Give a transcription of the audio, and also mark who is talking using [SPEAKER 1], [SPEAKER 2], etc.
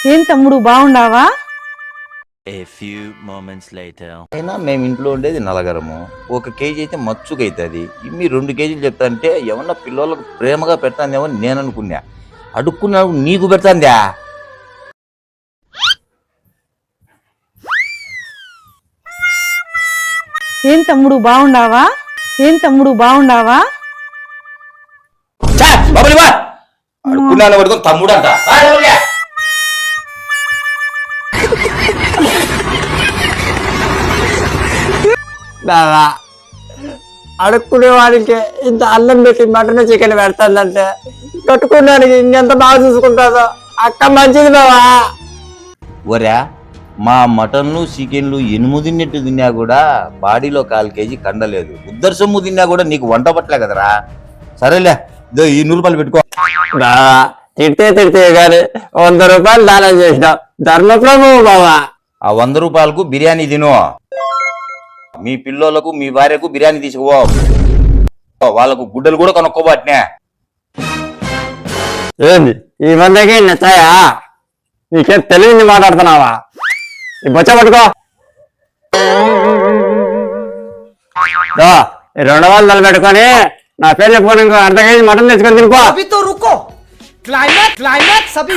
[SPEAKER 1] ఏం తమ్ముడు బాగుండావా?
[SPEAKER 2] A few moments later.
[SPEAKER 3] అయినా మేము ఇంట్లో ఉండేది నలగరము. 1 కేజీ అయితే మచ్చుకైతుంది. మీ 2 కేజీలు చెప్తా అంటే ఏమన్నా పిల్లలకు ప్రేమగా పెడతాందేమో నేను అనుకున్నా. అడుక్కున్నావు నీకు పెడతాందా?
[SPEAKER 1] ఏం తమ్ముడు బాగుండావా? ఏం తమ్ముడు బాగుండావా?
[SPEAKER 3] అడుక్కున్నాను పడుకొని తమ్ముడు అంట.
[SPEAKER 4] బావా అడుక్కునే వాడికి ఇంత అన్నం పెట్టి మటన్ చికెన్ పెడతానంటే కట్టుకున్నానికి ఇంకెంత బాగా చూసుకుంటుందో అక్క మంచిది బావా.
[SPEAKER 3] ఒరా మా మటన్లు చికెన్లు 8 తిన్నట్టు తిన్నా కూడా బాడీలో 1/4 కేజీ కండలేదు. ఉద్దర సొమ్ము తిన్నా కూడా నీకు వంట పట్టలే కదరా. సరేలే ఇదో ఈ 100 రూపాయలు పెట్టుకో.
[SPEAKER 4] బావా తిడితే కానీ 100 రూపాయలు దానం చేసినావు, ధర్మప్రభువు బావా.
[SPEAKER 3] ఆ 100 రూపాయలకు బిర్యానీ తిను. మీ పిల్లోలకు మీ భార్యకు బిర్యానీ తీసుకో. వాళ్ళకు గుడ్డలు కూడా కొనుక్కోబాట్నే.
[SPEAKER 4] ఏంది ఈ మందకి నచ్చాయా? నీకేం తెలివింది మాట్లాడుతున్నావా? ఈ బొచ్చ పట్టుకో. 200 నిలబెట్టుకొని నా పేరు చెప్పుకొని ఇంకో 1/2 కేజీ మటన్ తెచ్చుకొని తినుకో.
[SPEAKER 5] अभी तो रुको, क्लाइमैक्स अभी